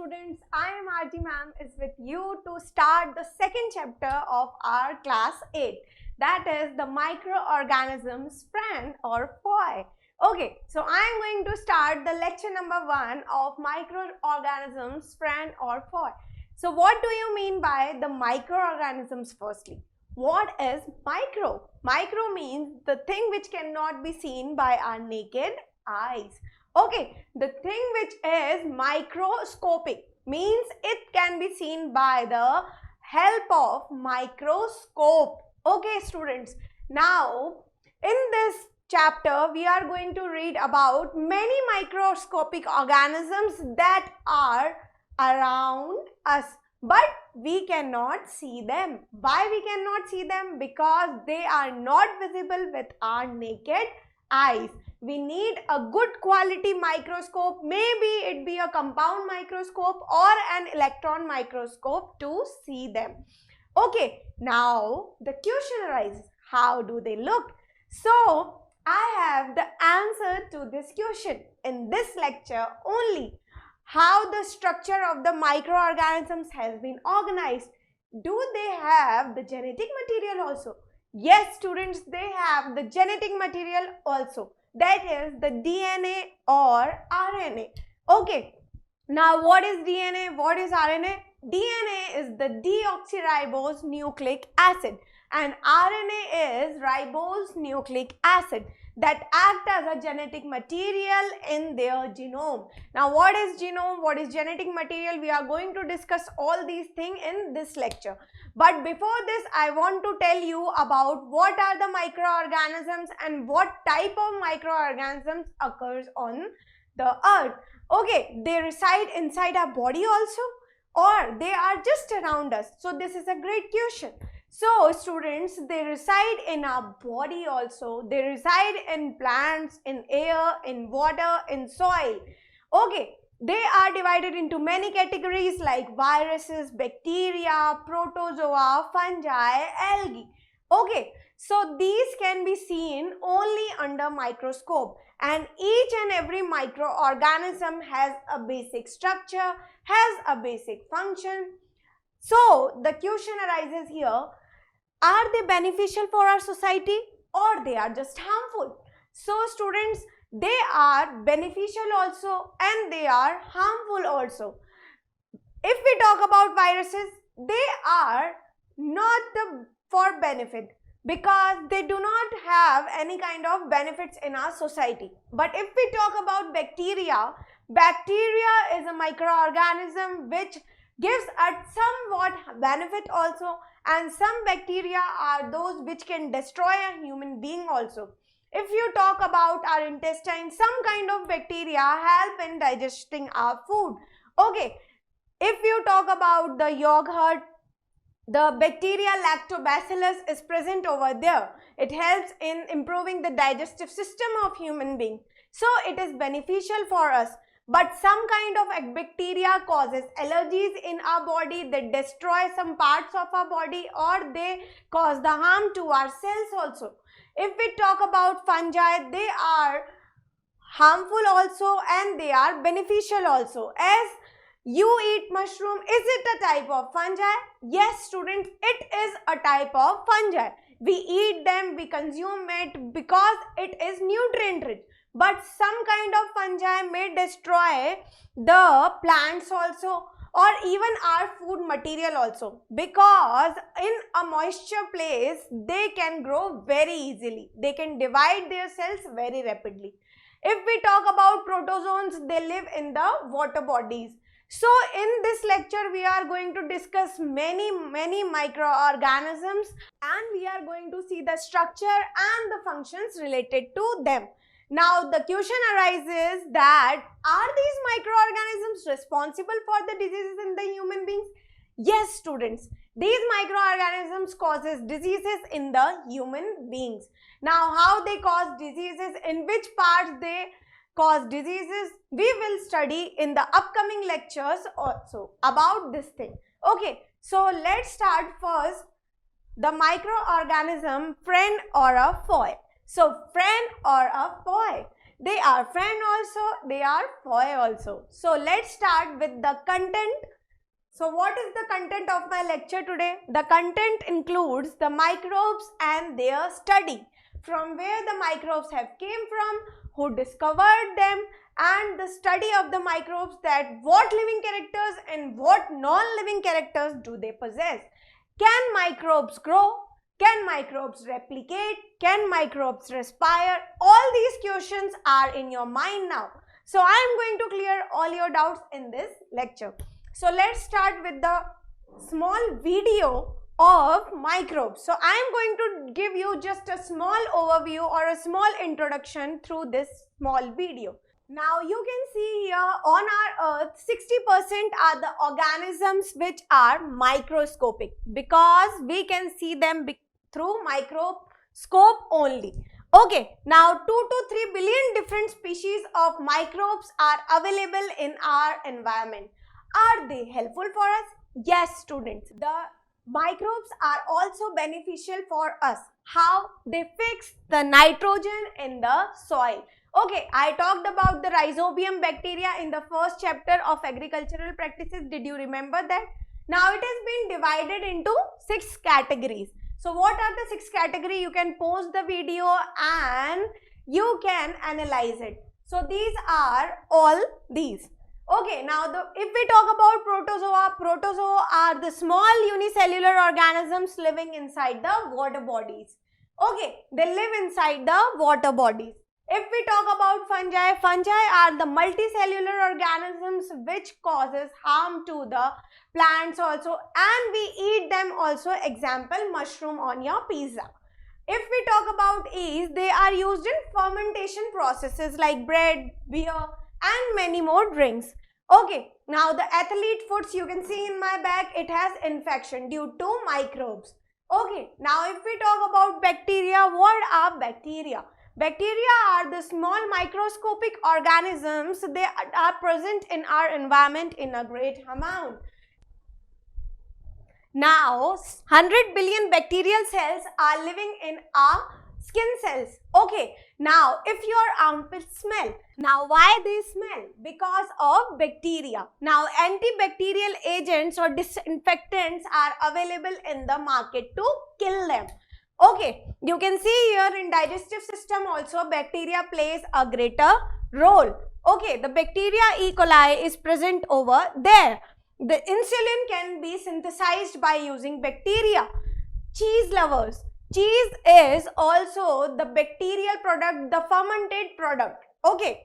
students, I am Aarti ma'am is with you to start the second chapter of our class 8, that is the microorganisms friend or foe. Okay, so I am going to start the lecture number 1 of microorganisms friend or foe. So what do you mean by the microorganisms firstly? What is micro? Micro means the thing which cannot be seen by our naked eyes. Okay, the thing which is microscopic means it can be seen by the help of microscope. Okay, students. Now, in this chapter, we are going to read about many microscopic organisms that are around us, but we cannot see them. Why we cannot see them? Because they are not visible with our naked eyes. We need a good quality microscope, maybe it be a compound microscope or an electron microscope to see them. Okay, now the question arises, how do they look? So I have the answer to this question in this lecture only. How the structure of the microorganisms has been organized. Do they have the genetic material also? Yes, students, they have the genetic material also. That is the DNA or RNA. Okay, now what is DNA? What is RNA? DNA is the deoxyribose nucleic acid and RNA is ribose nucleic acid that act as a genetic material in their genome. Now what is genome? What is genetic material? We are going to discuss all these things in this lecture. But before this, I want to tell you about what are the microorganisms and what type of microorganisms occurs on the earth. Okay, they reside inside our body also or they are just around us. So this is a great question. So students, they reside in our body also. They reside in plants, in air, in water, in soil. Okay, they are divided into many categories like viruses, bacteria, protozoa, fungi, algae. Okay, so these can be seen only under microscope and each and every microorganism has a basic structure, has a basic function. So the question arises here, are they beneficial for our society or they are just harmful? So students, they are beneficial also and they are harmful also. If we talk about viruses, they are not for benefit because they do not have any kind of benefits in our society. But if we talk about bacteria, bacteria is a microorganism which gives a somewhat benefit also, and some bacteria are those which can destroy a human being also. If you talk about our intestine, some kind of bacteria help in digesting our food. Okay, if you talk about the yogurt, the bacteria lactobacillus is present over there. It helps in improving the digestive system of human being. So it is beneficial for us. But some kind of bacteria causes allergies in our body, they destroy some parts of our body or they cause the harm to our cells also. If we talk about fungi, they are harmful also and they are beneficial also. As you eat mushroom, is it a type of fungi? Yes, students, it is a type of fungi. We eat them, we consume it because it is nutrient rich. But some kind of fungi may destroy the plants also or even our food material also, because in a moisture place they can grow very easily. They can divide their cells very rapidly. If we talk about protozoans, they live in the water bodies. So in this lecture we are going to discuss many microorganisms and we are going to see the structure and the functions related to them. Now the question arises that are these microorganisms responsible for the diseases in the human beings? Yes, students, these microorganisms causes diseases in the human beings. Now how they cause diseases, in which parts they cause diseases, we will study in the upcoming lectures also about this thing. Okay, so let's start first the microorganism friend or a foe. So friend or a foe. They are friend also, they are foe also. So let's start with the content. So what is the content of my lecture today? The content includes the microbes and their study. From where the microbes have came from, who discovered them, and the study of the microbes, that what living characters and what non-living characters do they possess. Can microbes grow? Can microbes replicate? Can microbes respire? All these questions are in your mind now. So I am going to clear all your doubts in this lecture. So let's start with the small video of microbes. So I am going to give you just a small overview or a small introduction through this small video. Now you can see here on our earth 60% are the organisms which are microscopic, because we can see them through microscope only. Okay, now 2 to 3 billion different species of microbes are available in our environment. Are they helpful for us? Yes, students. The microbes are also beneficial for us. How? They fix the nitrogen in the soil. Okay, I talked about the Rhizobium bacteria in the first chapter of agricultural practices. Did you remember that? Now it has been divided into 6 categories. So what are the 6 categories? You can pause the video and you can analyze it. So these are all these. Okay, now if we talk about protozoa, protozoa are the small unicellular organisms living inside the water bodies. Okay, they live inside the water bodies. If we talk about fungi, fungi are the multicellular organisms which causes harm to the plants also, and we eat them also. Example, mushroom on your pizza. If we talk about yeast, they are used in fermentation processes like bread, beer and many more drinks. Okay, now the athlete foods you can see in my bag, it has infection due to microbes. Okay, now if we talk about bacteria, what are bacteria? Bacteria are the small microscopic organisms. They are present in our environment in a great amount. Now, 100 billion bacterial cells are living in our skin cells. Okay, now if your armpits smell, now why they smell? Because of bacteria. Now antibacterial agents or disinfectants are available in the market to kill them. Okay, you can see here in digestive system also bacteria plays a greater role. Okay, the bacteria E. coli is present over there. The insulin can be synthesized by using bacteria. Cheese lovers. Cheese is also the bacterial product, the fermented product. Okay.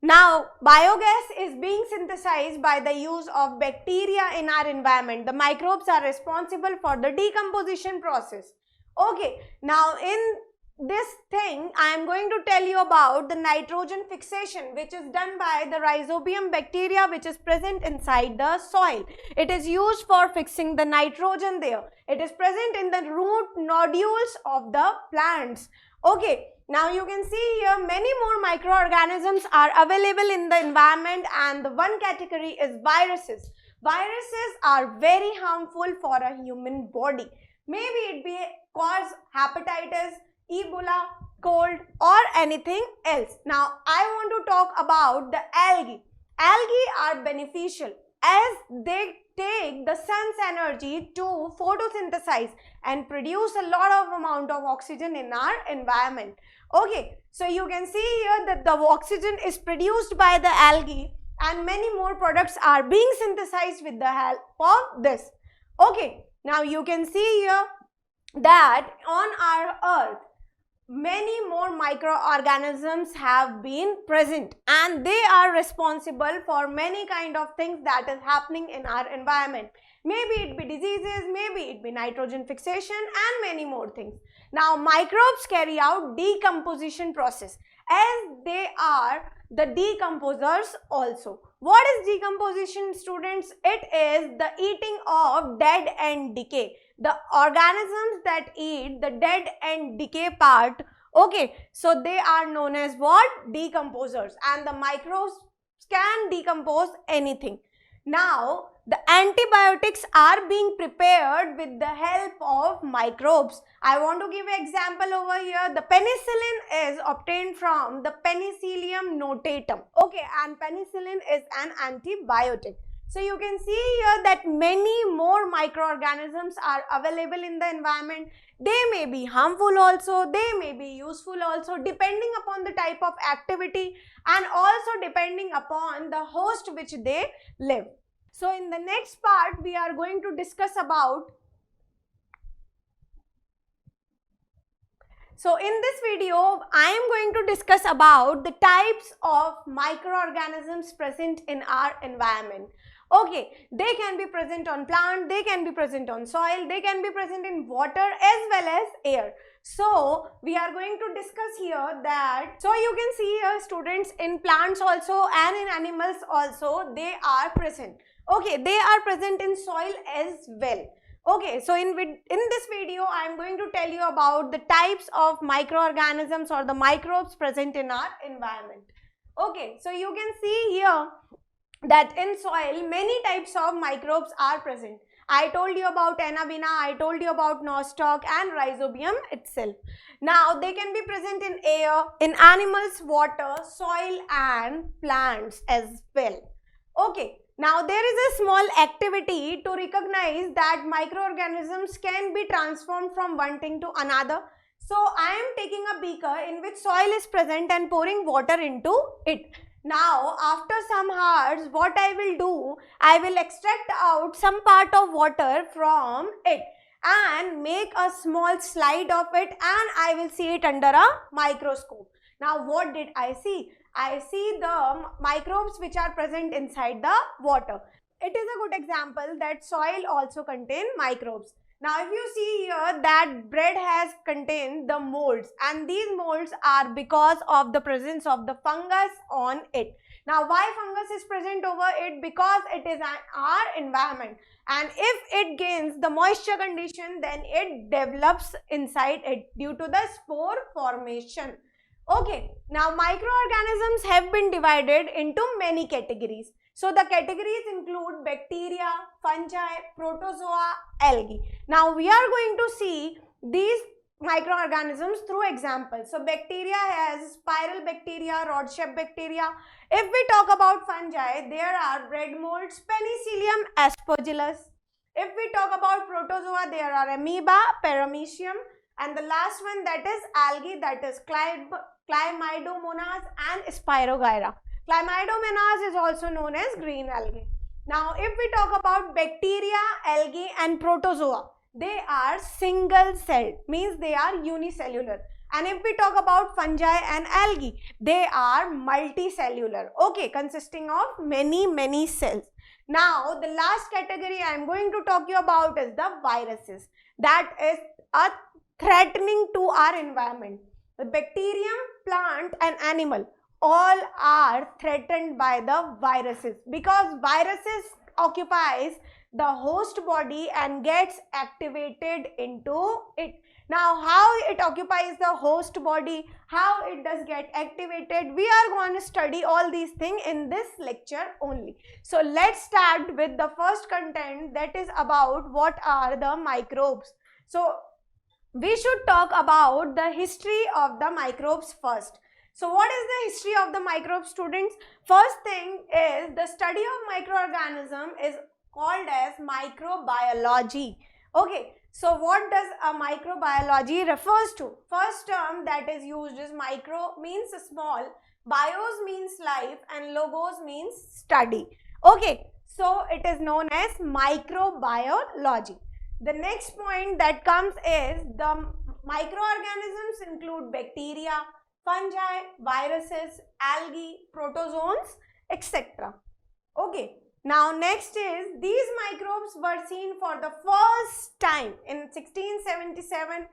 Now, biogas is being synthesized by the use of bacteria in our environment. The microbes are responsible for the decomposition process. Okay, now in this thing, I am going to tell you about the nitrogen fixation, which is done by the Rhizobium bacteria, which is present inside the soil. It is used for fixing the nitrogen there. It is present in the root nodules of the plants. Okay, now you can see here many more microorganisms are available in the environment, and the one category is viruses. Viruses are very harmful for a human body. Maybe it be cause hepatitis, Ebola, cold or anything else. Now I want to talk about the algae. Algae are beneficial as they take the sun's energy to photosynthesize and produce a lot of amount of oxygen in our environment. Okay, so you can see here that the oxygen is produced by the algae and many more products are being synthesized with the help of this. Okay, now you can see here that on our earth many more microorganisms have been present, and they are responsible for many kind of things that is happening in our environment. Maybe it be diseases, maybe it be nitrogen fixation and many more things. Now microbes carry out decomposition process as they are the decomposers also. What is decomposition, students? It is the eating of dead and decay. The organisms that eat the dead and decay part, okay, so they are known as what? Decomposers, and the microbes can decompose anything. Now, the antibiotics are being prepared with the help of microbes. I want to give an example over here. The penicillin is obtained from the Penicillium notatum. Okay, and penicillin is an antibiotic. So you can see here that many more microorganisms are available in the environment. They may be harmful also, they may be useful also, depending upon the type of activity and also depending upon the host which they live. So in the next part, we are going to discuss about. So in this video, I am going to discuss about the types of microorganisms present in our environment. Okay, they can be present on plant, they can be present on soil, they can be present in water as well as air. So we are going to discuss here that, so you can see here students, in plants also and in animals also they are present. Okay, they are present in soil as well. Okay, so in this video I am going to tell you about the types of microorganisms or the microbes present in our environment. Okay, so you can see here that in soil many types of microbes are present. I told you about Anabaena, I told you about Nostoc and Rhizobium itself. Now they can be present in air, in animals, water, soil and plants as well. Okay, now there is a small activity to recognize that microorganisms can be transformed from one thing to another. So I am taking a beaker in which soil is present and pouring water into it. Now, after some hours, what I will do, I will extract out some part of water from it and make a small slide of it, and I will see it under a microscope. Now, what did I see? I see the microbes which are present inside the water. It is a good example that soil also contains microbes. Now, if you see here that bread has contained the molds, and these molds are because of the presence of the fungus on it. Now, why fungus is present over it? Because it is our environment, and if it gains the moisture condition, then it develops inside it due to the spore formation. Okay, now microorganisms have been divided into many categories. So the categories include bacteria, fungi, protozoa, algae. Now we are going to see these microorganisms through examples. So bacteria has spiral bacteria, rod-shaped bacteria. If we talk about fungi, there are bread molds, Penicillium aspergillus. If we talk about protozoa, there are amoeba, paramecium, and the last one, that is algae, that is Chlamydomonas and Spirogyra. Chlamydomonas is also known as green algae. Now, if we talk about bacteria, algae and protozoa, they are single-celled, means they are unicellular. And if we talk about fungi and algae, they are multicellular, okay, consisting of many cells. Now, the last category I am going to talk you about is the viruses. That is a threatening to our environment. The bacterium, plant and animal all are threatened by the viruses, because viruses occupies the host body and gets activated into it. Now, how it occupies the host body, how it does get activated, we are going to study all these things in this lecture only. So let's start with the first content, that is about what are the microbes. So we should talk about the history of the microbes first. So what is the history of the microbes, students? First thing is, the study of microorganism is called as microbiology. Okay, so what does a microbiology refers to? First term that is used is micro means small, bios means life, and logos means study. Okay, so it is known as microbiology. The next point that comes is, the microorganisms include bacteria, fungi, viruses, algae, protozoans, etc. Okay. Now next is, these microbes were seen for the first time in 1677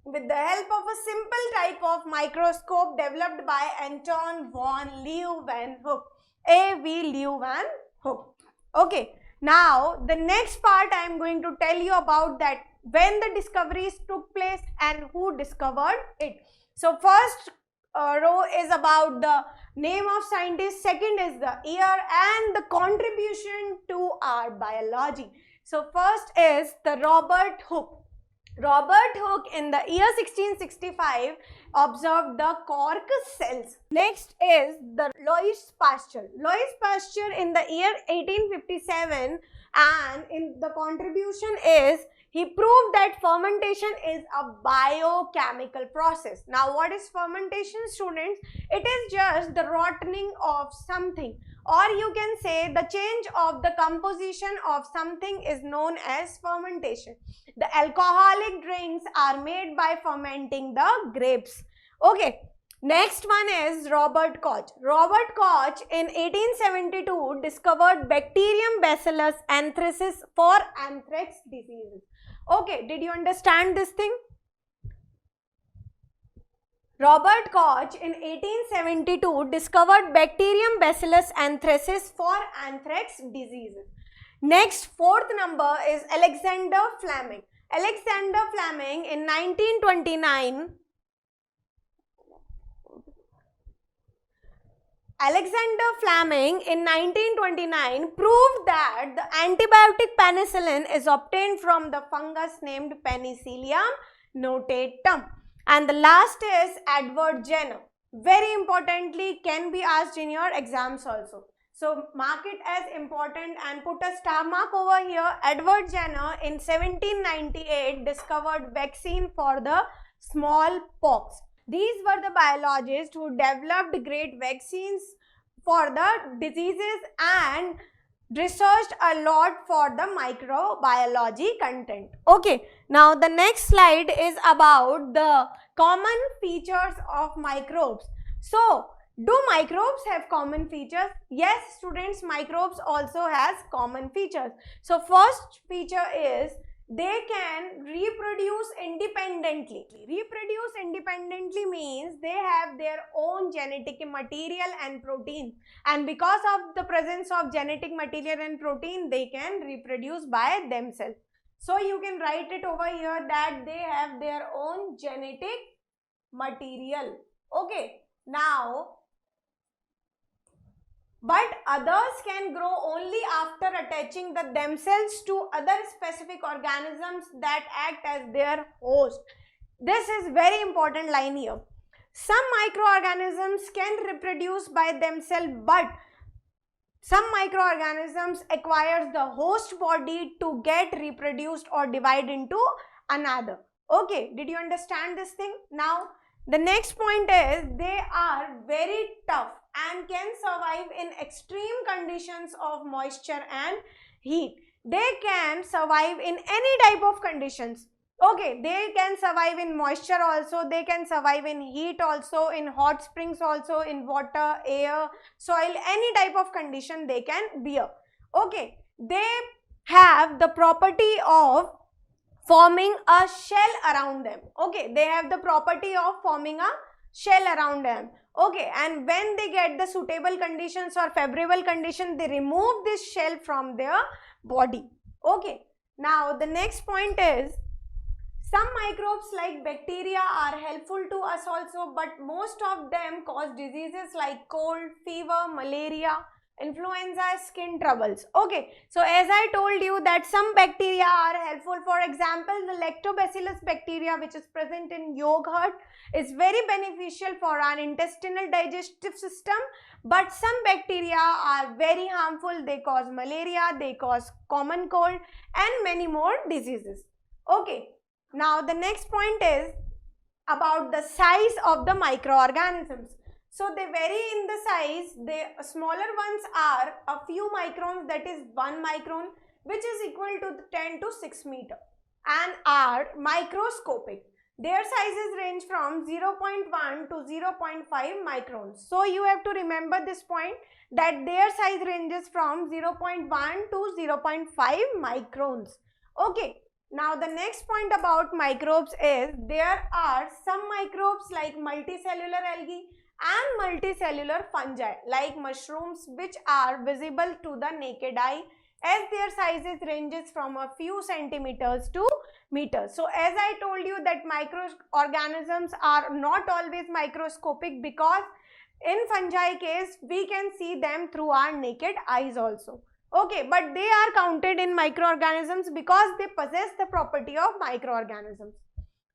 with the help of a simple type of microscope developed by Anton von Leeuwenhoek. A.V. Leeuwenhoek. Okay. Now the next part I am going to tell you about that when the discoveries took place and who discovered it. So first row is about the name of scientist, second is the year, and the contribution to our biology. So first is the Robert Hooke. Robert Hooke in the year 1665 observed the cork cells. Next is the Louis Pasteur. Louis Pasteur in the year 1857, and in the contribution is he proved that fermentation is a biochemical process. Now what is fermentation, students? It is just the rotting of something, or you can say the change of the composition of something is known as fermentation. The alcoholic drinks are made by fermenting the grapes. Okay. Next one is Robert Koch. Robert Koch in 1872 discovered bacterium Bacillus anthracis for anthrax diseases. Okay, did you understand this thing? Robert Koch in 1872 discovered bacterium Bacillus anthracis for anthrax diseases. Next, fourth number is Alexander Fleming. Alexander Fleming in 1929 proved that the antibiotic penicillin is obtained from the fungus named Penicillium notatum. And the last is Edward Jenner. Very importantly, can be asked in your exams also. So mark it as important and put a star mark over here. Edward Jenner in 1798 discovered vaccine for the smallpox. These were the biologists who developed great vaccines for the diseases and researched a lot for the microbiology content. Okay, now the next slide is about the common features of microbes. So, do microbes have common features? Yes, students, microbes also has common features. So, first feature is they can reproduce independently. Reproduce independently means they have their own genetic material and protein, and because of the presence of genetic material and protein, they can reproduce by themselves. So you can write it over here that they have their own genetic material. Okay, now but others can grow only after attaching themselves to other specific organisms that act as their host. This is very important line here. Some microorganisms can reproduce by themselves, but some microorganisms acquires the host body to get reproduced or divide into another. Okay, did you understand this thing? Now, the next point is they are very tough and can survive in extreme conditions of moisture and heat. They can survive in any type of conditions. Okay, they can survive in moisture also, they can survive in heat also, in hot springs also, in water, air, soil, any type of condition they can bear. Okay, they have the property of forming a shell around them. Okay, they have the property of forming a shell around them. Okay, and when they get the suitable conditions or favorable condition, they remove this shell from their body. Okay, now the next point is some microbes like bacteria are helpful to us also, but most of them cause diseases like cold, fever, malaria, influenza, skin troubles. Okay, so as I told you that some bacteria are helpful. For example, the lactobacillus bacteria, which is present in yogurt, is very beneficial for our intestinal digestive system, but some bacteria are very harmful. They cause malaria, they cause common cold and many more diseases. Okay, now the next point is about the size of the microorganisms. So they vary in the size. The smaller ones are a few microns, that is 1 micron, which is equal to 10 to 6 meter, and are microscopic. Their sizes range from 0.1 to 0.5 microns. So you have to remember this point, that their size ranges from 0.1 to 0.5 microns. Okay. Now the next point about microbes is there are some microbes like multicellular algae and multicellular fungi like mushrooms, which are visible to the naked eye, as their sizes ranges from a few centimeters to meters. So as I told you that microorganisms are not always microscopic, because in fungi case we can see them through our naked eyes also. Okay, but they are counted in microorganisms because they possess the property of microorganisms.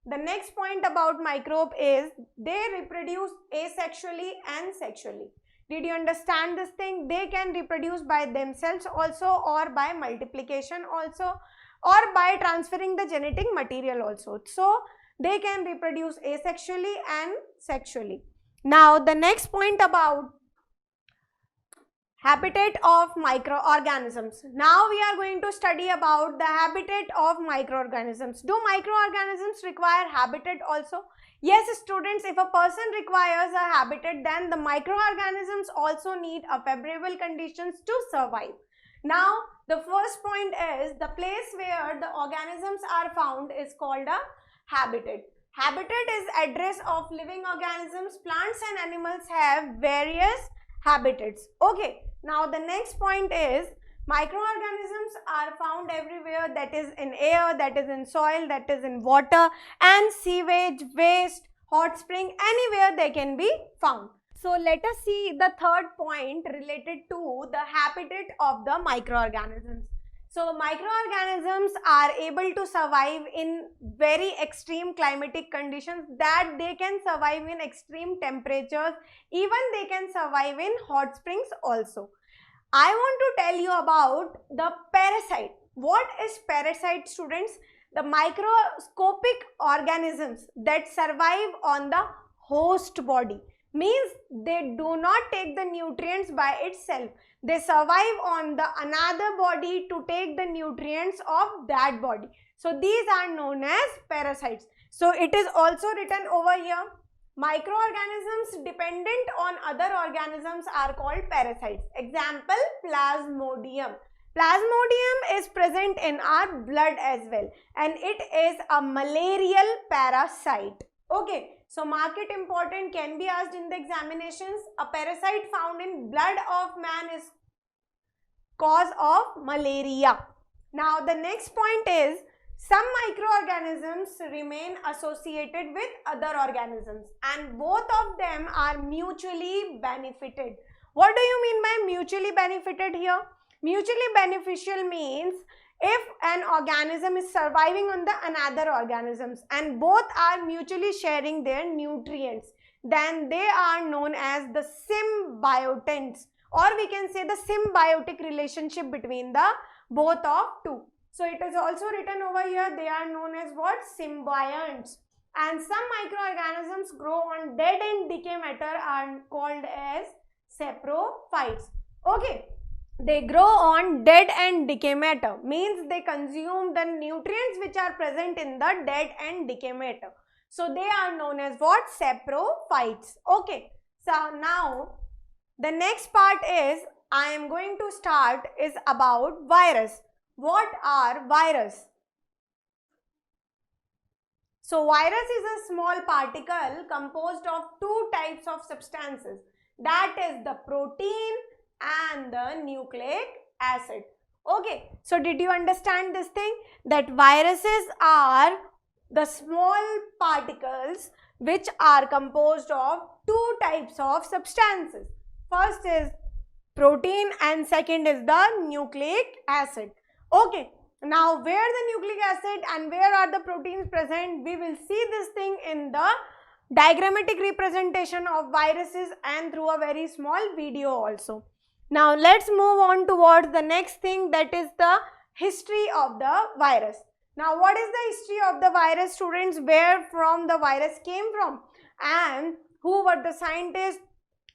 The next point about microbe is they reproduce asexually and sexually. Did you understand this thing? They can reproduce by themselves also, or by multiplication also, or by transferring the genetic material also. So they can reproduce asexually and sexually. Now the next point about habitat of microorganisms. Now we are going to study about the habitat of microorganisms. Do microorganisms require habitat also? Yes, students, if a person requires a habitat, then the microorganisms also need a favorable conditions to survive. Now the first point is the place where the organisms are found is called a habitat. Habitat is address of living organisms. Plants and animals have various habitats. Okay, now the next point is microorganisms are found everywhere, that is in air, that is in soil, that is in water and sewage, waste, hot spring, anywhere they can be found. So let us see the third point related to the habitat of the microorganisms. So microorganisms are able to survive in very extreme climatic conditions, that they can survive in extreme temperatures, even they can survive in hot springs also. I want to tell you about the parasite. What is parasite, students? The microscopic organisms that survive on the host body. Means they do not take the nutrients by itself. They survive on the another body to take the nutrients of that body. So these are known as parasites. So it is also written over here. Microorganisms dependent on other organisms are called parasites. Example, Plasmodium. Plasmodium is present in our blood as well, and it is a malarial parasite. Okay, so mark it important, can be asked in the examinations. A parasite found in blood of man is cause of malaria. Now the next point is some microorganisms remain associated with other organisms and both of them are mutually benefited. What do you mean by mutually benefited here? Mutually beneficial means if an organism is surviving on the another organisms and both are mutually sharing their nutrients, then they are known as the symbiotants, or we can say the symbiotic relationship between the both of two. So it is also written over here, they are known as what? Symbionts. And some microorganisms grow on dead and decay matter are called as saprophytes. Okay. They grow on dead and decay matter, means they consume the nutrients which are present in the dead and decay matter. So they are known as what? Saprophytes. Okay. So now the next part is I am going to start is about virus. What are virus? So virus is a small particle composed of two types of substances, that is the protein and the nucleic acid. Okay, so did you understand this thing, that viruses are the small particles which are composed of two types of substances. First is protein and second is the nucleic acid. Okay, now where the nucleic acid and where are the proteins present, we will see this thing in the diagrammatic representation of viruses and through a very small video also. Now let's move on towards the next thing, that is the history of the virus. Now what is the history of the virus, students? Where from the virus came from and who were the scientists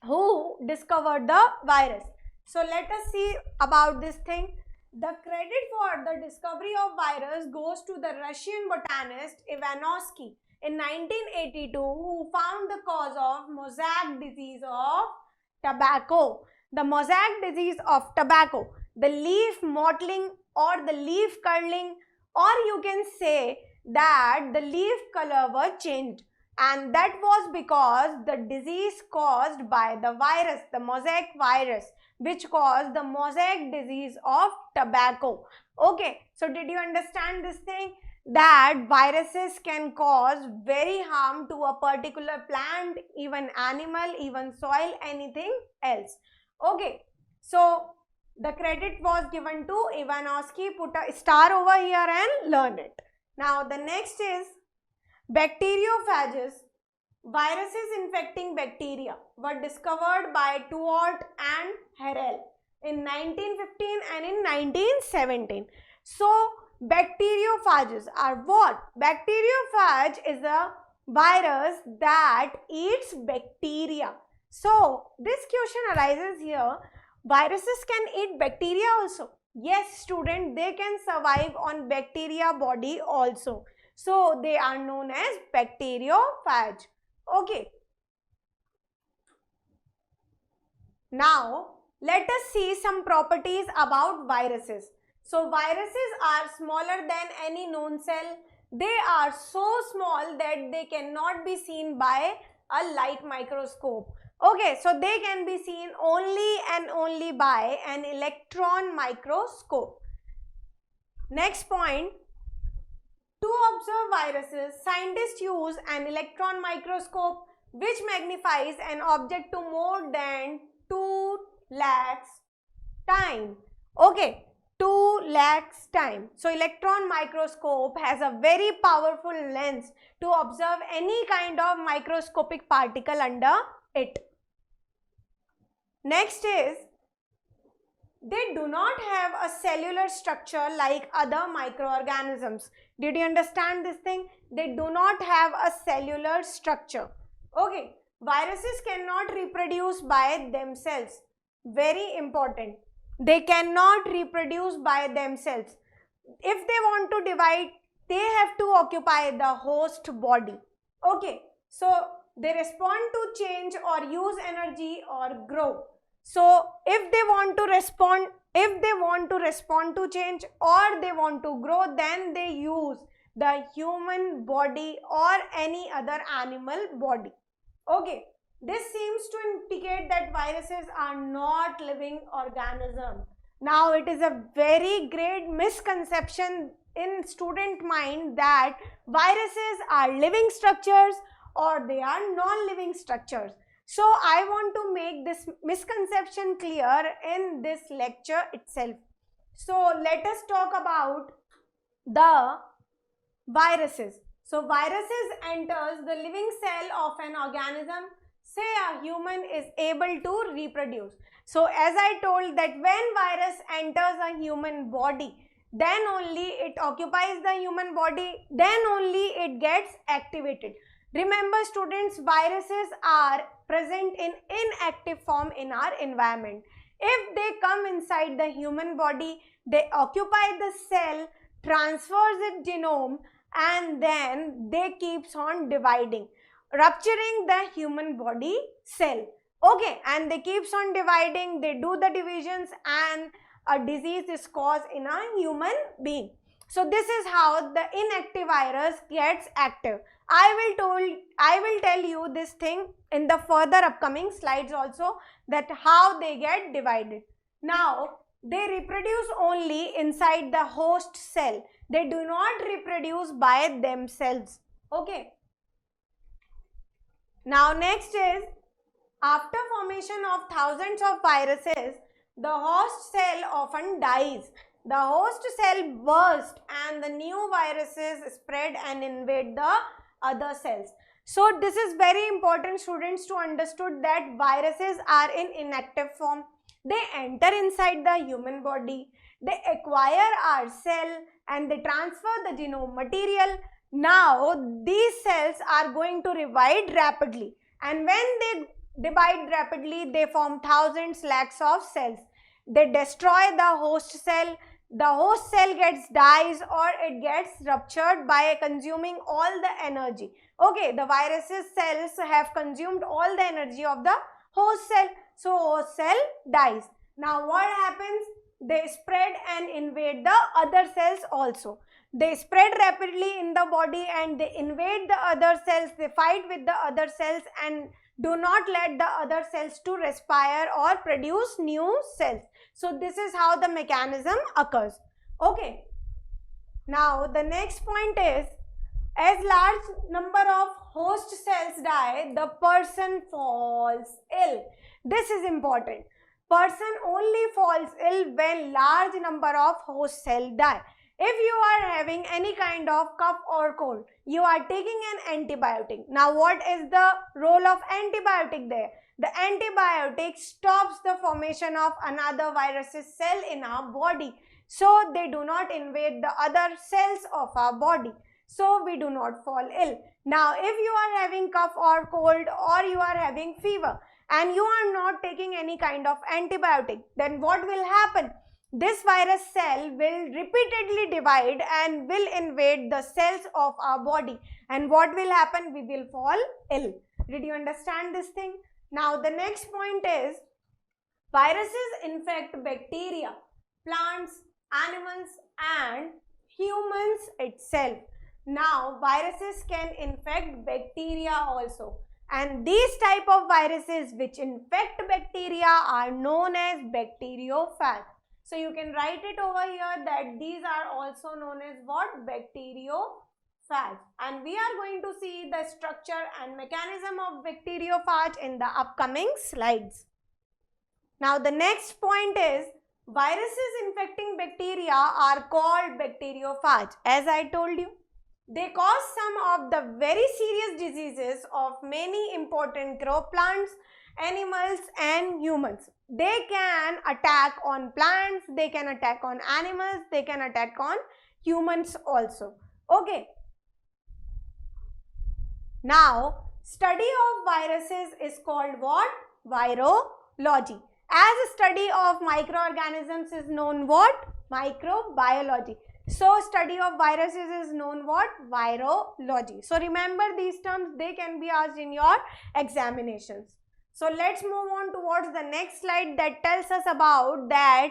who discovered the virus? So let us see about this thing. The credit for the discovery of virus goes to the Russian botanist Ivanovsky in 1982, who found the cause of mosaic disease of tobacco. The mosaic disease of tobacco, the leaf mottling or the leaf curling, or you can say that the leaf color were changed, and that was because the disease caused by the virus, the mosaic virus, which caused the mosaic disease of tobacco. Okay, so did you understand this thing? that viruses can cause very harm to a particular plant, even animal, even soil, anything else. Okay, so the credit was given to Ivanovsky. Put a star over here and learn it. Now the next is bacteriophages. Viruses infecting bacteria were discovered by Tuort and Harel in 1915 and in 1917. So bacteriophages are what? Bacteriophage is a virus that eats bacteria. So this question arises here. Viruses can eat bacteria also. Yes, student, they can survive on bacteria body also. So they are known as bacteriophage. Okay. Now let us see some properties about viruses. So viruses are smaller than any known cell. They are so small that they cannot be seen by a light microscope. Okay, so they can be seen only and only by an electron microscope. Next point, to observe viruses, scientists use an electron microscope which magnifies an object to more than 2 lakhs time. Okay, 2 lakhs time. So electron microscope has a very powerful lens to observe any kind of microscopic particle under it. Next is, they do not have a cellular structure like other microorganisms. Did you understand this thing? They do not have a cellular structure. Okay, viruses cannot reproduce by themselves. Very important. They cannot reproduce by themselves. If they want to divide, they have to occupy the host body. Okay, so they respond to change or use energy or grow. So if they want to respond to change or they want to grow, then they use the human body or any other animal body. Okay, this seems to indicate that viruses are not living organisms. Now it is a very great misconception in student mind that viruses are living structures or they are non-living structures. So I want to make this misconception clear in this lecture itself. So let us talk about the viruses. So viruses enters the living cell of an organism. Say a human is able to reproduce. So as I told that when virus enters a human body, then only it occupies the human body, then only it gets activated. Remember students, viruses are present in inactive form in our environment. If they come inside the human body, they occupy the cell, transfers its genome, and then they keeps on dividing, rupturing the human body cell. Okay, and they keeps on dividing, they do the divisions, and a disease is caused in a human being. So this is how the inactive virus gets active. I will tell you this thing in the further upcoming slides also, that how they get divided. Now they reproduce only inside the host cell. They do not reproduce by themselves. Okay. Now next is, after formation of thousands of viruses, the host cell often dies. The host cell bursts and the new viruses spread and invade the other cells. So this is very important students to understood that viruses are in inactive form. They enter inside the human body, they acquire our cell and they transfer the genome material. Now these cells are going to divide rapidly, and when they divide rapidly, they form thousands, lakhs of cells. They destroy the host cell. The host cell dies or it gets ruptured by consuming all the energy. Okay, the viruses cells have consumed all the energy of the host cell. So host cell dies. Now what happens? They spread and invade the other cells also. They spread rapidly in the body and they invade the other cells. They fight with the other cells and do not let the other cells to respire or produce new cells. So this is how the mechanism occurs. Okay. Now the next point is, as large number of host cells die, the person falls ill. This is important. Person only falls ill when large number of host cells die. If you are having any kind of cough or cold, you are taking an antibiotic. Now what is the role of antibiotic there? The antibiotic stops the formation of another virus cell in our body, so they do not invade the other cells of our body, so we do not fall ill. Now if you are having cough or cold, or you are having fever and you are not taking any kind of antibiotic, then what will happen? This virus cell will repeatedly divide and will invade the cells of our body, and what will happen? We will fall ill. Did you understand this thing? Now the next point is, viruses infect bacteria, plants, animals and humans itself. Now viruses can infect bacteria also, and these type of viruses which infect bacteria are known as bacteriophage. So you can write it over here that these are also known as what? Bacteriophage. And we are going to see the structure and mechanism of bacteriophage in the upcoming slides. Now the next point is, viruses infecting bacteria are called bacteriophage. As I told you, they cause some of the very serious diseases of many important crop plants, animals and humans. They can attack on plants, they can attack on animals, they can attack on humans also. Okay. Now, study of viruses is called what? Virology. As a study of microorganisms is known what? Microbiology. So study of viruses is known what? Virology. So remember these terms, they can be asked in your examinations. So let's move on towards the next slide that tells us about that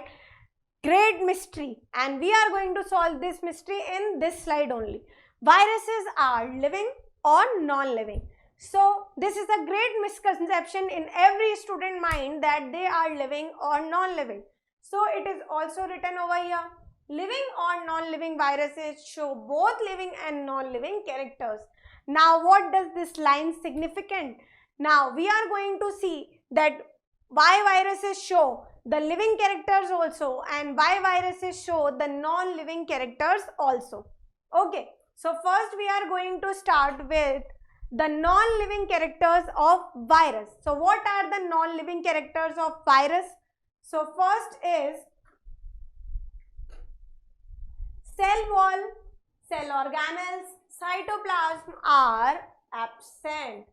great mystery, and we are going to solve this mystery in this slide only. Viruses are living or non-living. So this is a great misconception in every student mind that they are living or non-living. So it is also written over here. Living or non-living viruses show both living and non-living characters. Now what does this line significant? Now we are going to see that why viruses show the living characters also and why viruses show the non-living characters also. Okay, so first we are going to start with the non-living characters of virus. So what are the non-living characters of virus? So first is cell wall, cell organelles, cytoplasm are absent.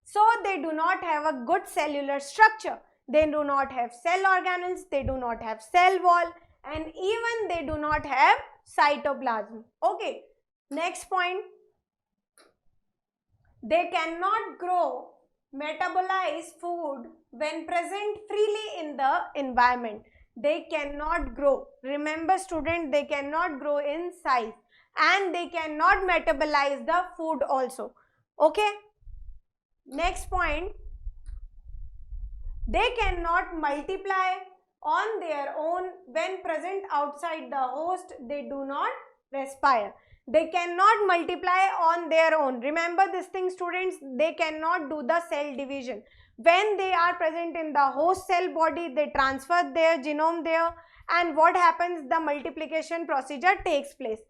So they do not have a good cellular structure. They do not have cell organelles, they do not have cell wall, and even they do not have cytoplasm. Okay, next point. They cannot grow, metabolize food when present freely in the environment. They cannot grow. Remember student, they cannot grow in size and they cannot metabolize the food also. Okay. Next point, they cannot multiply on their own when present outside the host. They do not respire. They cannot multiply on their own. Remember this thing students, they cannot do the cell division. When they are present in the host cell body, they transfer their genome there, and what happens? The multiplication procedure takes place.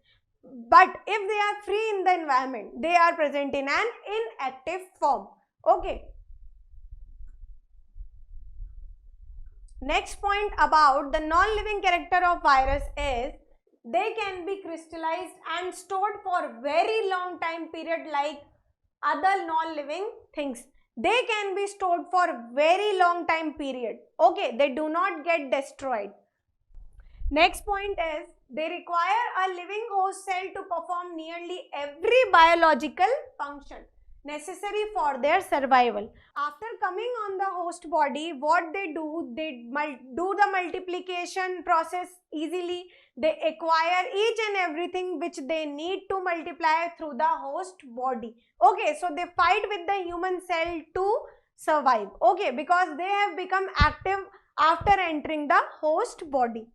But if they are free in the environment, they are present in an inactive form. Okay. Next point about the non-living character of virus is they can be crystallized and stored for very long time period like other non-living things. They can be stored for very long time period. Okay, they do not get destroyed. Next point is they require a living host cell to perform nearly every biological function necessary for their survival. After coming on the host body, what they do the multiplication process easily. They acquire each and everything which they need to multiply through the host body. Okay, so they fight with the human cell to survive. Okay, because they have become active after entering the host body.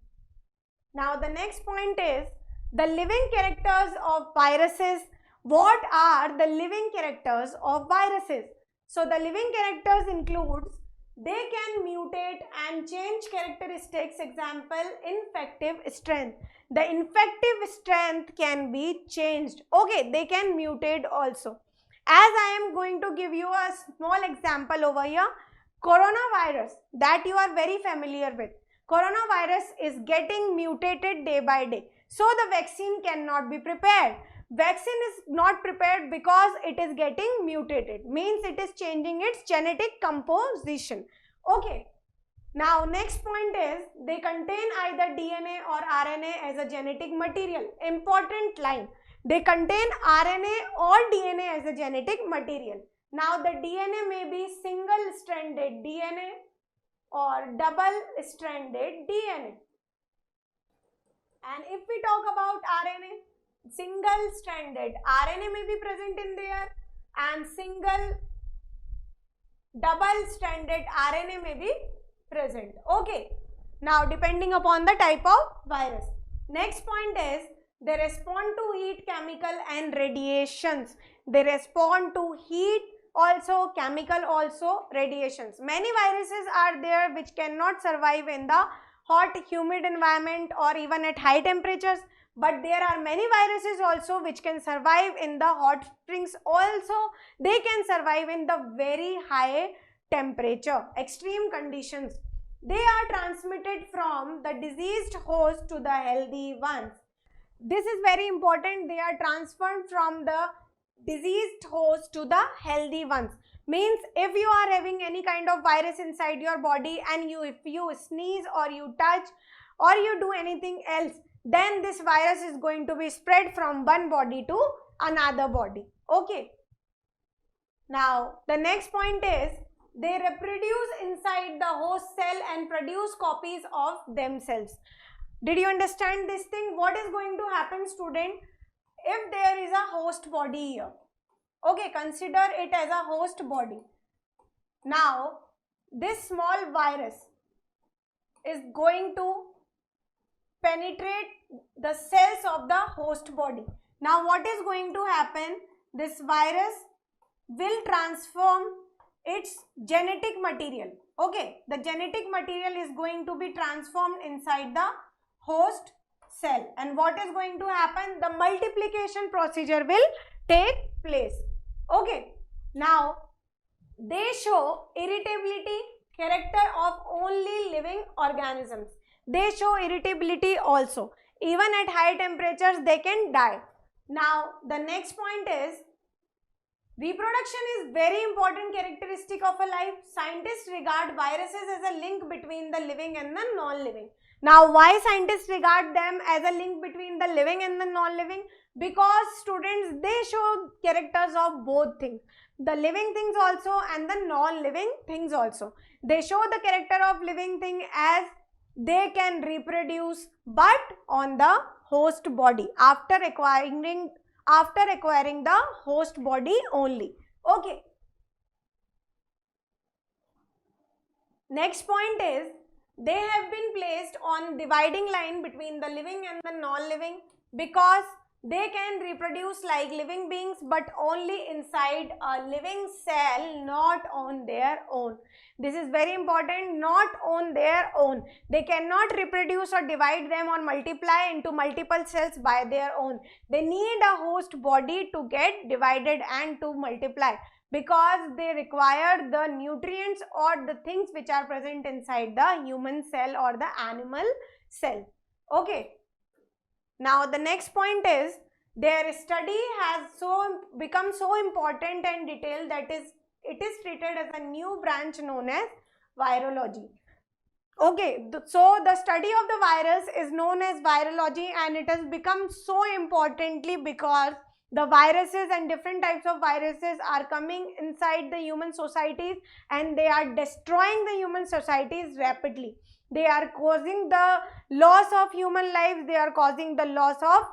Now the next point is The living characters of viruses. What are the living characters of viruses? So the living characters includes they can mutate and change characteristics. Example, infective strength. The infective strength can be changed. Okay, they can mutate also. As I am going to give you a small example over here, coronavirus that you are very familiar with. Coronavirus is getting mutated day by day. So the vaccine cannot be prepared. Vaccine is not prepared because it is getting mutated. Means it is changing its genetic composition. Okay. Now next point is they contain either DNA or RNA as a genetic material. Important line. They contain RNA or DNA as a genetic material. Now the DNA may be single-stranded DNA or double-stranded DNA. And if we talk about RNA, single-stranded RNA may be present in there and double-stranded RNA may be present. Okay. Now depending upon the type of virus. Next point is they respond to heat, chemical and radiations. They respond to heat also, chemical also, radiations. Many viruses are there which cannot survive in the hot, humid environment or even at high temperatures. But there are many viruses also which can survive in the hot springs. Also, they can survive in the very high temperature, extreme conditions. They are transmitted from the diseased host to the healthy ones. This is very important. They are transferred from the diseased host to the healthy ones. Means if you are having any kind of virus inside your body and if you sneeze or you touch or you do anything else, then this virus is going to be spread from one body to another body. Okay. Now the next point is they reproduce inside the host cell and produce copies of themselves. Did you understand this thing? What is going to happen, student, if there is a host body here? Okay, consider it as a host body. Now, this small virus is going to penetrate the cells of the host body. Now, what is going to happen? This virus will transform its genetic material. Okay, the genetic material is going to be transformed inside the host cell, and what is going to happen? The multiplication procedure will take place. Okay, now they show irritability character of only living organisms. They show irritability also. Even at high temperatures they can die. Now the next point is reproduction is very important characteristic of a life. Scientists regard viruses as a link between the living and the non-living. Now, why scientists regard them as a link between the living and the non-living? Because students, they show characters of both things. The living things also and the non-living things also. They show the character of living thing as they can reproduce but on the host body after acquiring the host body only. Okay. Next point is they have been placed on dividing line between the living and the non-living because they can reproduce like living beings but only inside a living cell, not on their own. This is very important, not on their own. They cannot reproduce or divide them or multiply into multiple cells by their own. They need a host body to get divided and to multiply, because they require the nutrients or the things which are present inside the human cell or the animal cell. Okay. Now the next point is their study has become so important and detailed that it is treated as a new branch known as virology. Okay, so the study of the virus is known as virology, and it has become so importantly because the viruses and different types of viruses are coming inside the human societies and they are destroying the human societies rapidly. They are causing the loss of human lives, they are causing the loss of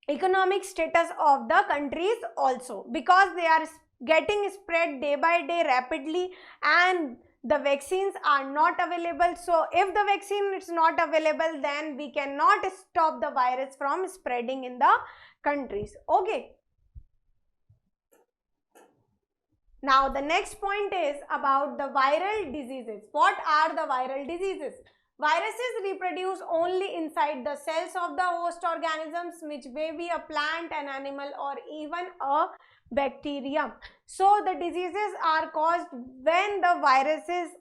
economic status of the countries also, because they are getting spread day by day rapidly, and the vaccines are not available. So if the vaccine is not available, then we cannot stop the virus from spreading in the countries. Okay. Now the next point is about the viral diseases. What are the viral diseases? Viruses reproduce only inside the cells of the host organisms, which may be a plant, an animal, or even a bacterium. So the diseases are caused when the viruses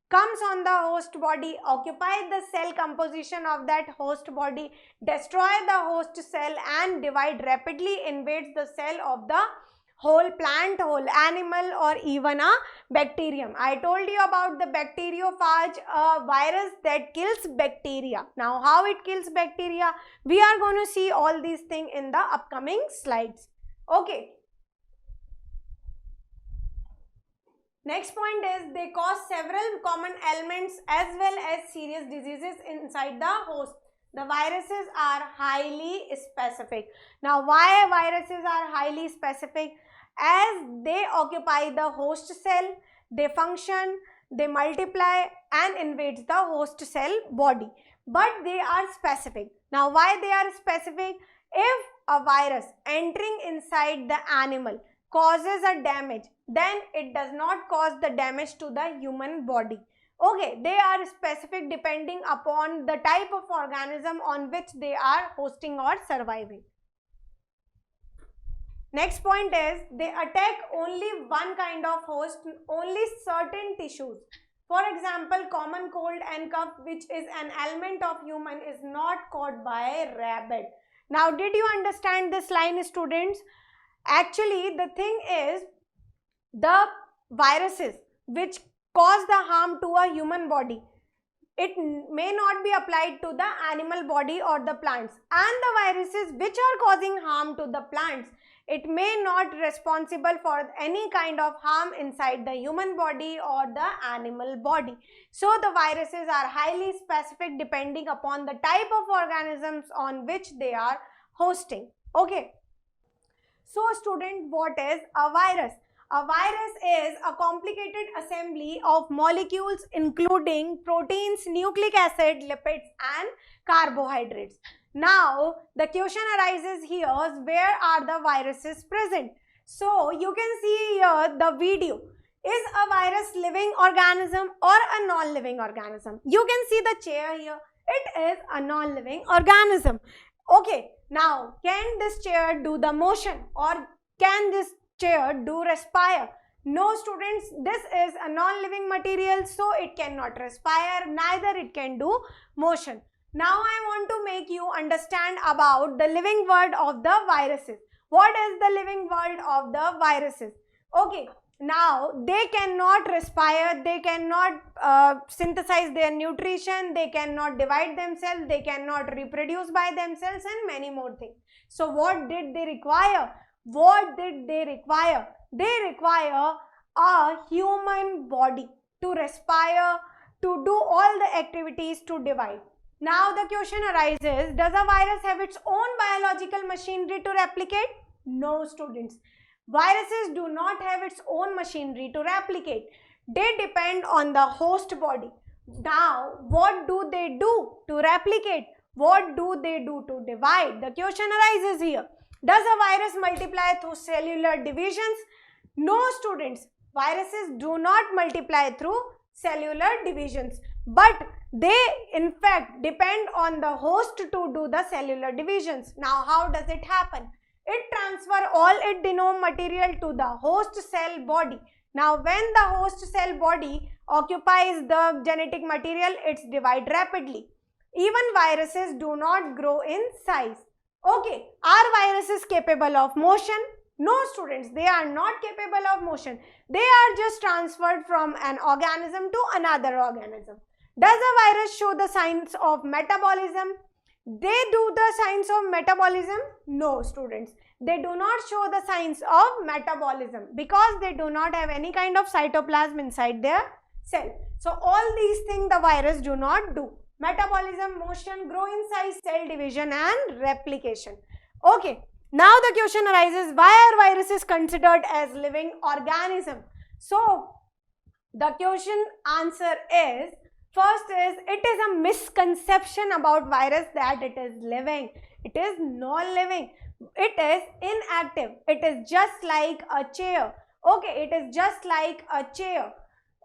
comes on the host body, occupy the cell composition of that host body, destroy the host cell, and divide rapidly, invades the cell of the whole plant, whole animal, or even a bacterium. I told you about the bacteriophage, a virus that kills bacteria. Now how it kills bacteria? We are going to see all these things in the upcoming slides. Okay. Next point is they cause several common ailments as well as serious diseases inside the host. The viruses are highly specific. Now why viruses are highly specific? As they occupy the host cell, they function, they multiply and invades the host cell body. But they are specific. Now why they are specific? If a virus entering inside the animal causes a damage, then it does not cause the damage to the human body. Okay, they are specific depending upon the type of organism on which they are hosting or surviving. Next point is they attack only one kind of host, only certain tissues. For example, common cold and cough, which is an element of human, is not caught by rabbit. Now, did you understand this line, students? Actually, the thing is, the viruses which cause the harm to a human body, it may not be applied to the animal body or the plants, and the viruses which are causing harm to the plants, it may not responsible for any kind of harm inside the human body or the animal body. So the viruses are highly specific depending upon the type of organisms on which they are hosting. Okay. So student, what is a virus? A virus is a complicated assembly of molecules including proteins, nucleic acid, lipids and carbohydrates. Now the question arises here, where are the viruses present? So you can see here the video. Is a virus living organism or a non-living organism? You can see the chair here. It is a non-living organism. Okay, now can this chair do the motion, or can this chair do respire? No students, this is a non-living material, so it cannot respire, neither it can do motion. Now I want to make you understand about the living world of the viruses. What is the living world of the viruses? Okay, now they cannot respire, they cannot synthesize their nutrition, they cannot divide themselves, they cannot reproduce by themselves, and many more things. So what did they require? What did they require? They require a human body to respire, to do all the activities to divide. Now the question arises, does a virus have its own biological machinery to replicate? No students. Viruses do not have its own machinery to replicate. They depend on the host body. Now what do they do to replicate? What do they do to divide? The question arises here. Does a virus multiply through cellular divisions? No students. Viruses do not multiply through cellular divisions, but they in fact depend on the host to do the cellular divisions. Now how does it happen? It transfers all its genome material to the host cell body. Now when the host cell body occupies the genetic material, it's divide rapidly. Even viruses do not grow in size. Okay, are viruses capable of motion? No students, they are not capable of motion. They are just transferred from an organism to another organism. Does a virus show the signs of metabolism? They do the signs of metabolism? No students, they do not show the signs of metabolism because they do not have any kind of cytoplasm inside their cell. So all these things the virus do not do. Metabolism, motion, grow in size, cell division and replication. Okay, now the question arises, why are viruses considered as living organism? So The question answer is, first is, it is a misconception about virus that it is living. It is non-living. It is inactive. It is just like a chair. Okay, it is just like a chair.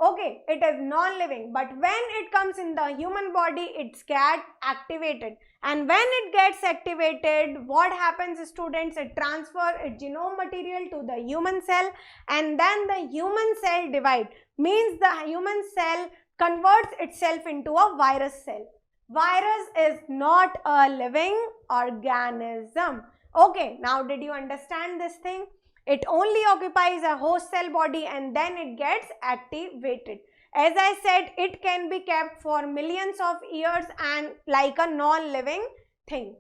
Okay, it is non-living. But when it comes in the human body, it gets activated. And when it gets activated, what happens, students? It transfers its genome material to the human cell, and then the human cell divides. Means the human cell converts itself into a virus cell. Virus is not a living organism. Okay, now did you understand this thing? It only occupies a host cell body and then it gets activated. As I said, it can be kept for millions of years and like a non-living thing.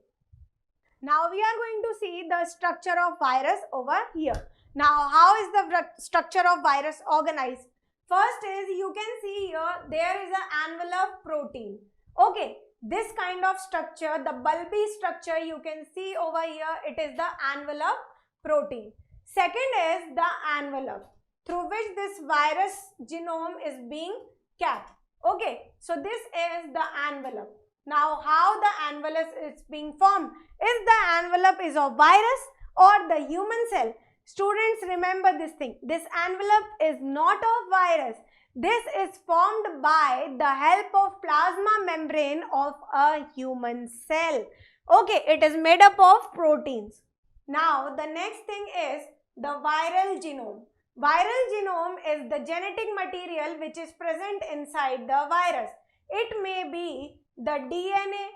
Now we are going to see the structure of virus over here. Now how is the structure of virus organized? First is, you can see here, there is an envelope protein. Okay, this kind of structure, the bulby structure you can see over here, it is the envelope protein. Second is the envelope through which this virus genome is being kept. Okay, so this is the envelope. Now how the envelope is being formed? Is the envelope is of virus or the human cell? Students, remember this thing. This envelope is not of virus. This is formed by the help of plasma membrane of a human cell. Okay, it is made up of proteins. Now the next thing is the viral genome. Viral genome is the genetic material which is present inside the virus. It may be the DNA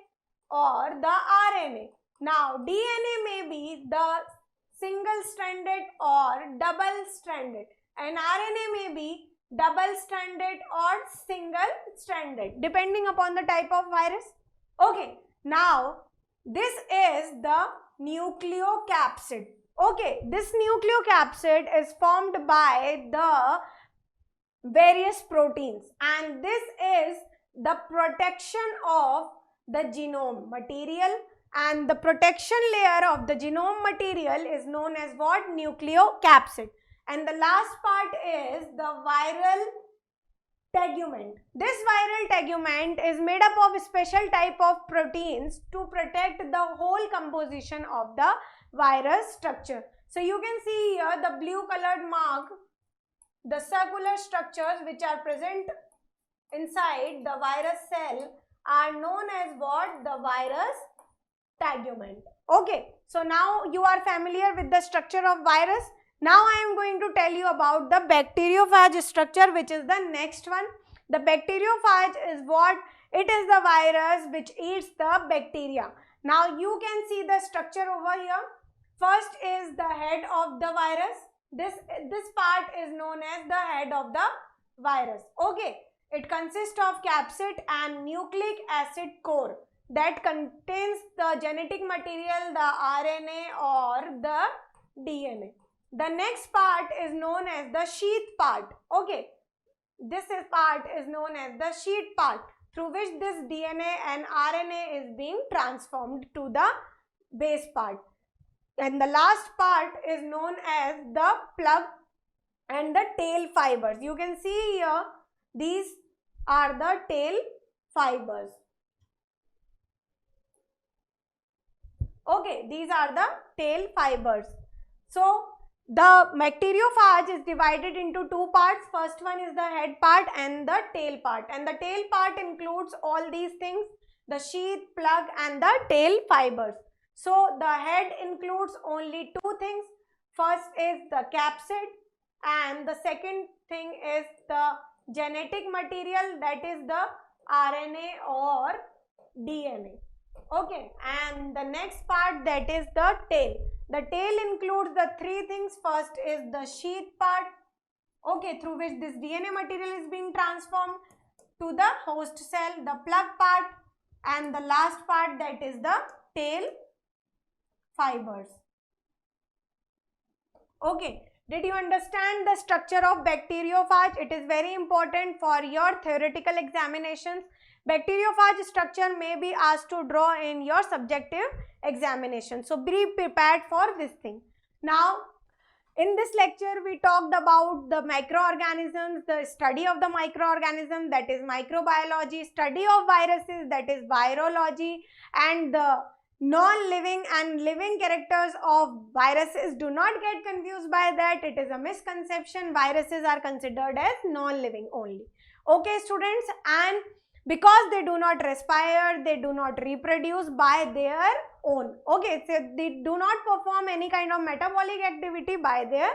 or the RNA. Now DNA may be the single-stranded or double-stranded, and RNA may be double-stranded or single-stranded depending upon the type of virus. Okay, now this is the nucleocapsid. Okay, this nucleocapsid is formed by the various proteins, and this is the protection of the genome material, and the protection layer of the genome material is known as what? Nucleocapsid. And the last part is the viral tegument. This viral tegument is made up of a special type of proteins to protect the whole composition of the virus structure. So you can see here the blue colored mark, the circular structures which are present inside the virus cell are known as what? The virus tegument. Okay, so now you are familiar with the structure of virus. Now I am going to tell you about the bacteriophage structure, which is the next one. The bacteriophage is what? It is the virus which eats the bacteria. Now you can see the structure over here. First is the head of the virus. This part is known as the head of the virus. Okay, it consists of capsid and nucleic acid core that contains the genetic material, the RNA or the DNA. The next part is known as the sheath part. Okay, this part is known as the sheath part through which this DNA and RNA is being transformed to the base part. And the last part is known as the plug and the tail fibers. You can see here, these are the tail fibers. Okay, these are the tail fibers. So the bacteriophage is divided into two parts. First one is the head part and the tail part. And the tail part includes all these things, the sheath, plug and the tail fibers. So the head includes only two things. First is the capsid and the second thing is the genetic material, that is the RNA or DNA. Okay, and the next part, that is the tail. The tail includes the three things. First is the sheath part, okay, through which this DNA material is being transformed to the host cell, the plug part, and the last part, that is the tail fibers. Okay, did you understand the structure of bacteriophage? It is very important for your theoretical examinations. Bacteriophage structure may be asked to draw in your subjective examination. So be prepared for this thing. Now, In this lecture, we talked about the microorganisms, the study of the microorganism, that is microbiology, study of viruses, that is virology, and the non-living and living characters of viruses. Do not get confused by that. It is a misconception. Viruses are considered as non-living only. Okay, students, and because they do not respire, they do not reproduce by their own. Okay, so they do not perform any kind of metabolic activity by their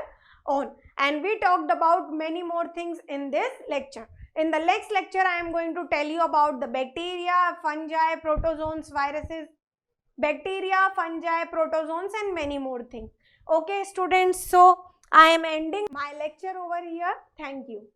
own. And we talked about many more things in this lecture. In the next lecture, I am going to tell you about the bacteria, fungi, protozoans, viruses, bacteria, fungi, protozoans, and many more things. Okay, students, so I am ending my lecture over here. Thank you.